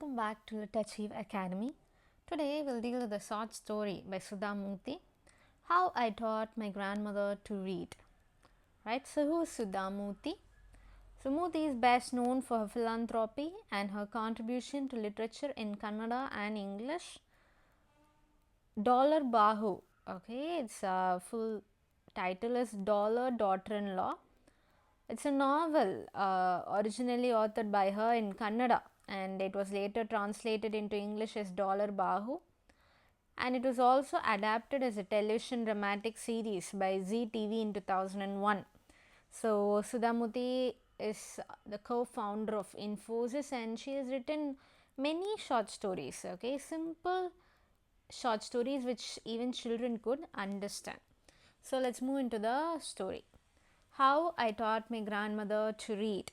welcome back to Let Achieve Academy. Today we'll deal with a short story by Sudha Murty, How I Taught My Grandmother to Read. Right, so who is Sudha Murty? So Murty is best known for her philanthropy and her contribution to literature in Kannada and English. Dollar Bahu, okay, its full title is Dollar Daughter-in-Law. It's a novel originally authored by her in Kannada, and it was later translated into English as Dollar Bahu, and it was also adapted as a television dramatic series by Zee TV in 2001. So Sudha Murty is the co-founder of Infosys, and she has written many short stories, okay, simple short stories which even children could understand. So let's move into the story. How I Taught My Grandmother to Read.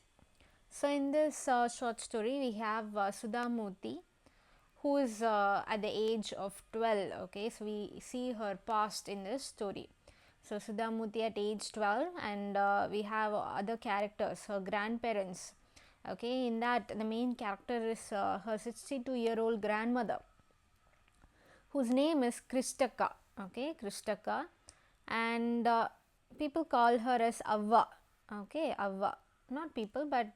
So in this short story we have Sudha Murty, who is at the age of 12. Okay, so we see her past in this story. So Sudha Murty at age 12, and we have other characters, her grandparents. Okay, in that the main character is her 62-year-old grandmother, whose name is Kristaka. Okay, Kristaka, and people call her as Avva. Okay, Avva. Not people, but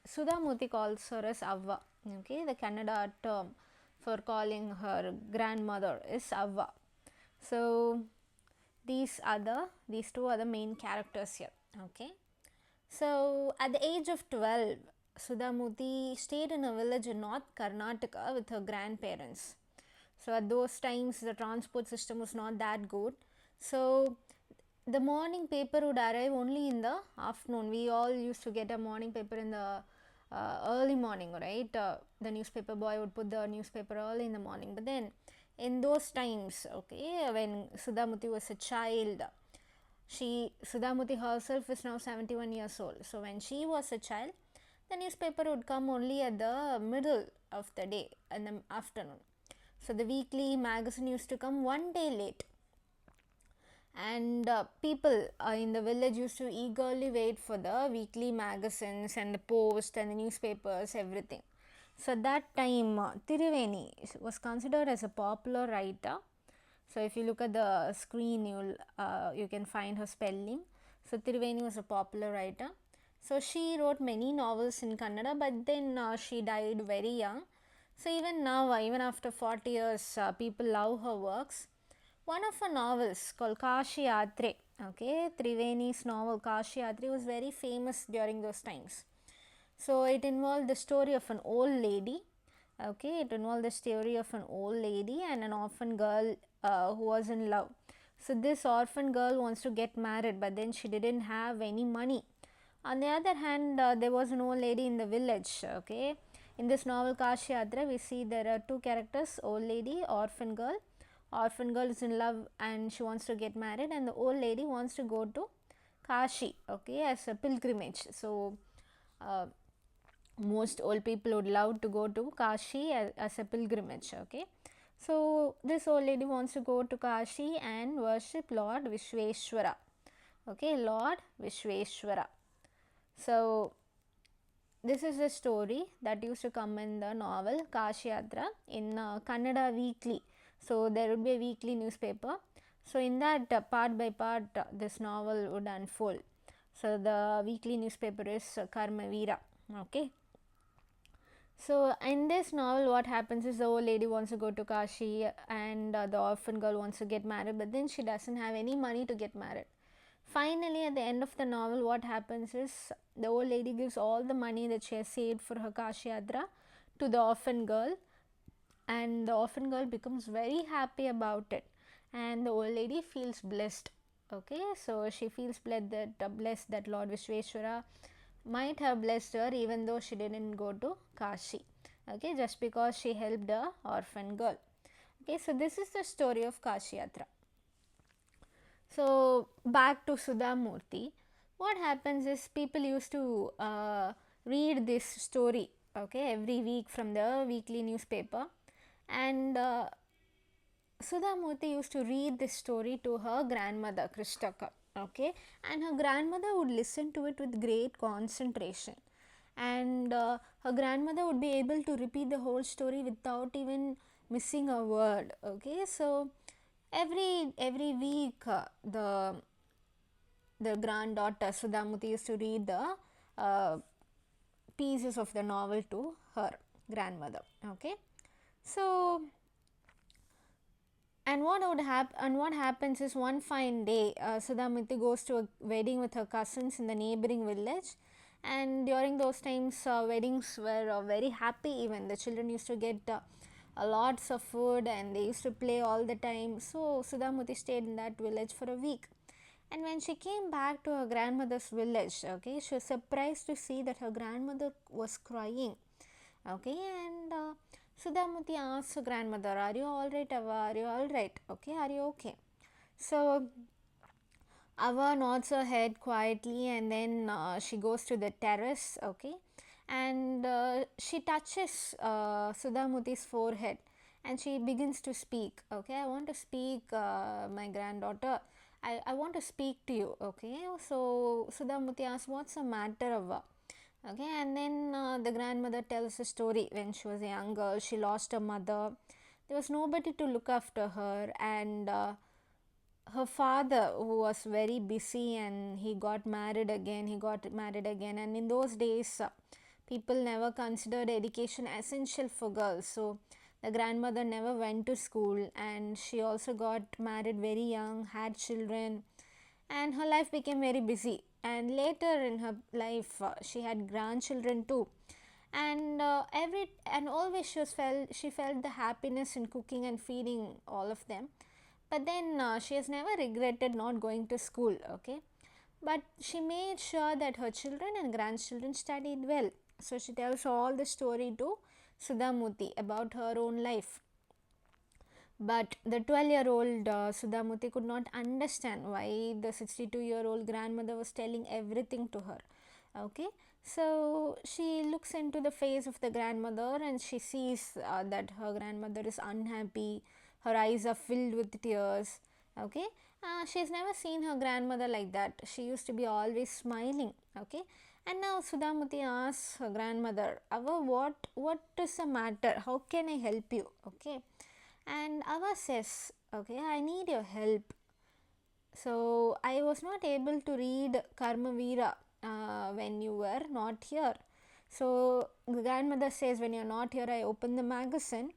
Sudha Murty calls her as Avva. Okay, the Kannada term for calling her grandmother is Avva. So these two are the main characters here. Okay, so at the age of 12, Sudha Murty stayed in a village in North Karnataka with her grandparents. So at those times the transport system was not that good. So the morning paper would arrive only in the afternoon. We all used to get a morning paper in the early morning, right? The newspaper boy would put the newspaper early in the morning. But then in those times, okay, when Sudha Murty was a child, Sudha Murty herself is now 71 years old. So when she was a child, the newspaper would come only at the middle of the day, in the afternoon. So the weekly magazine used to come one day late, and people in the village used to eagerly wait for the weekly magazines and the post and the newspapers, everything. So at that time Tiruveni was considered as a popular writer. So if you look at the screen, you can find her spelling. So Tiruveni was a popular writer. So she wrote many novels in Kannada, but then she died very young. So even now, even after 40 years, people love her works. One of her novels called Kashi Yatre, okay, Triveni's novel Kashi Yatre was very famous during those times. So it involved the story of an old lady, okay, it involved the story of an old lady and an orphan girl who was in love. So this orphan girl wants to get married, but then she didn't have any money. On the other hand, there was an old lady in the village, okay. In this novel Kashi Yatra, we see there are two characters, old lady, orphan girl. Orphan girl is in love and she wants to get married, and the old lady wants to go to Kashi, okay, as a pilgrimage. So most old people would love to go to Kashi as a pilgrimage, okay. So this old lady wants to go to Kashi and worship Lord Vishweshwara, okay, Lord Vishweshwara. So this is a story that used to come in the novel Kashi Yatra in Kannada Weekly. So there would be a weekly newspaper. So in that part by part this novel would unfold. So the weekly newspaper is Karmavira, okay. So in this novel what happens is the old lady wants to go to Kashi and the orphan girl wants to get married, but then she doesn't have any money to get married. Finally, at the end of the novel, what happens is the old lady gives all the money that she has saved for her Kashi Yatra to the orphan girl, and the orphan girl becomes very happy about it, and the old lady feels blessed, okay. So she feels blessed that Lord Vishweshwara might have blessed her even though she didn't go to Kashi, okay, just because she helped the orphan girl. Okay, so this is the story of Kashi Yatra. So back to Sudha Murty, what happens is people used to read this story, okay, every week from the weekly newspaper, and Sudha Murty used to read this story to her grandmother Kristaka, okay, and her grandmother would listen to it with great concentration, and her grandmother would be able to repeat the whole story without even missing a word. Okay, so every week the granddaughter Sudha Murty used to read the uh, pieces of the novel to her grandmother. Okay, so and what happens is one fine day, Sudha Murty goes to a wedding with her cousins in the neighboring village, and during those times weddings were very happy. Even the children used to get lots of food and they used to play all the time. So Sudha Murty stayed in that village for a week. And when she came back to her grandmother's village, okay, she was surprised to see that her grandmother was crying. Okay, and Sudha Murty asked her grandmother, "Are you all right, Ava? Are you all right? Okay, are you okay?" So Ava nods her head quietly, and then she goes to the terrace. Okay, and she touches Sudha Murty's forehead, and she begins to speak. Okay, I want to speak, my granddaughter. I want to speak to you. Okay, so Sudha Murty asks, "What's the matter, Ava?" Okay, and then the grandmother tells a story. When she was a young girl, she lost her mother. There was nobody to look after her, and her father, who was very busy, and he got married again. And in those days, people never considered education essential for girls. So the grandmother never went to school, and she also got married very young, had children, and her life became very busy. And later in her life, she had grandchildren too, and always she felt the happiness in cooking and feeding all of them. But then she has never regretted not going to school. Okay, but she made sure that her children and grandchildren studied well. So she tells all the story to Sudha Murty about her own life. But the 12-year-old Sudha Murty could not understand why the 62-year-old grandmother was telling everything to her. Okay, so she looks into the face of the grandmother, and she sees that her grandmother is unhappy. Her eyes are filled with tears. Okay, she's never seen her grandmother like that. She used to be always smiling. Okay, and now Sudha Murty asks her grandmother, "Ava, what is the matter? How can I help you?" Okay, and Ava says, "Okay, I need your help. So I was not able to read Karmavira when you were not here." So the grandmother says, "When you're not here, I opened the magazine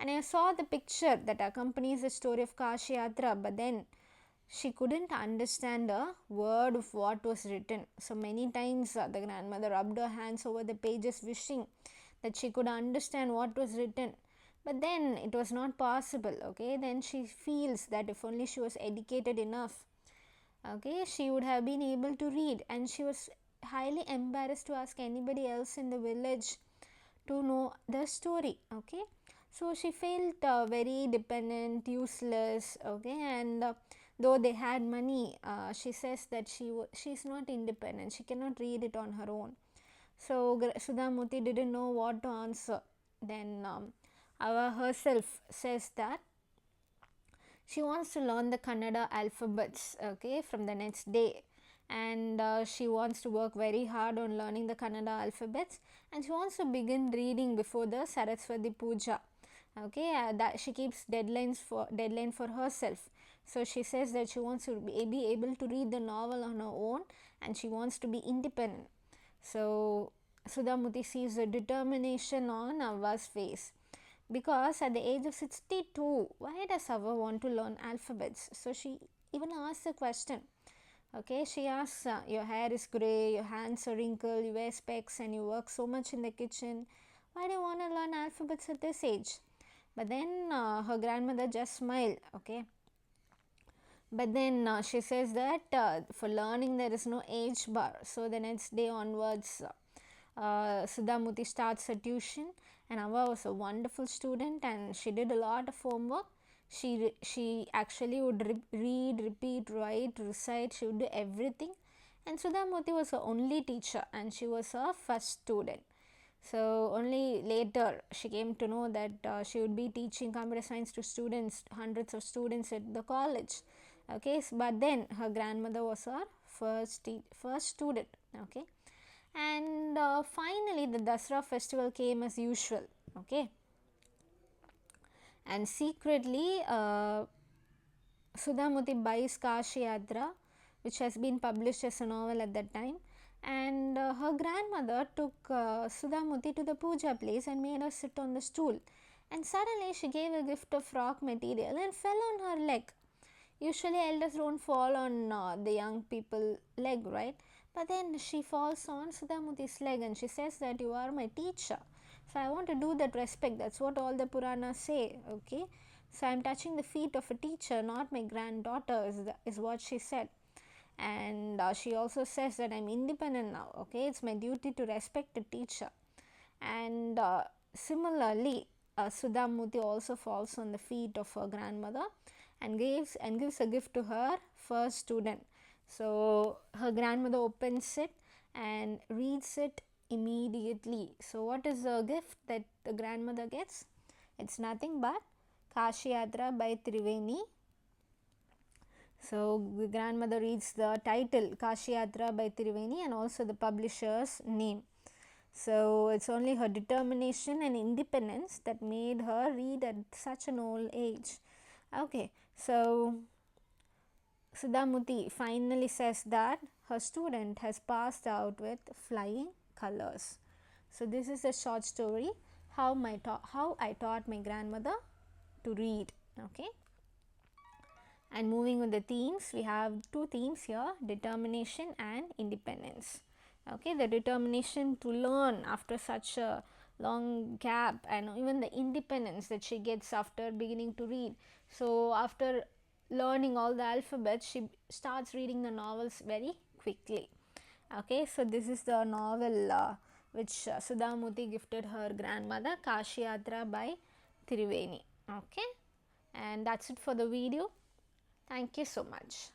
and I saw the picture that accompanies the story of Kashi Yatra, but then she couldn't understand a word of what was written." So many times the grandmother rubbed her hands over the pages, wishing that she could understand what was written. But then it was not possible. Okay, then she feels that if only she was educated enough, okay, she would have been able to read, and she was highly embarrassed to ask anybody else in the village to know the story. Okay, so she felt very dependent, useless. Okay, and though they had money, she says that she's not independent, she cannot read it on her own. So Sudha Murty didn't know what to answer. Then Ava herself says that she wants to learn the Kannada alphabets, okay, from the next day, and she wants to work very hard on learning the Kannada alphabets, and she wants to begin reading before the Saraswati Puja. Okay, that she keeps deadline for herself. So she says that she wants to be able to read the novel on her own, and she wants to be independent. So Sudha Murty sees the determination on Ava's face, because at the age of 62, why does Ava want to learn alphabets? So she even asks a question. Okay, she asks, "Your hair is grey, your hands are wrinkled, you wear specs, and you work so much in the kitchen. Why do you want to learn alphabets at this age?" But then her grandmother just smiled. Okay, but then she says that for learning there is no age bar. So the next day onwards, Sudha Murty starts her tuition, and Ava was a wonderful student, and she did a lot of homework. She actually would read, repeat, write, recite. She would do everything. And Sudha Murty was her only teacher, and she was her first student. So only later she came to know that she would be teaching computer science to students, hundreds of students at the college. Okay, but then her grandmother was her first student. Okay, And finally the Dasra festival came as usual. Okay, and secretly Sudha Murty buys Kashi Yatra, which has been published as a novel at that time, and her grandmother took Sudha Murty to the puja place and made her sit on the stool, and suddenly she gave a gift of rock material and fell on her leg. Usually elders don't fall on the young people leg, right? But then she falls on Sudha Murty's leg and she says that you are my teacher, so I want to do that respect. That's what all the Puranas say. Okay, so I'm touching the feet of a teacher, not my granddaughter, is what she said. And she also says that I'm independent now. Okay, it's my duty to respect the teacher. And similarly, Sudha Murty also falls on the feet of her grandmother and gives a gift to her first student. So her grandmother opens it and reads it immediately. So what is the gift that the grandmother gets? It's nothing but Kashi Yatra by Triveni. So the grandmother reads the title Kashi Yatra by Triveni and also the publisher's name. So it's only her determination and independence that made her read at such an old age. Okay, so Sudha Murty finally says that her student has passed out with flying colors. So this is a short story how I taught my grandmother to read. Okay, and moving with the themes, we have two themes here, determination and independence. Okay, the determination to learn after such a long gap, and even the independence that she gets after beginning to read. So after learning all the alphabet, she starts reading the novels very quickly. Okay, so this is the novel which Sudha Murty gifted her grandmother, Kashi Yatra by Triveni. Okay, and that's it for the video. Thank you so much.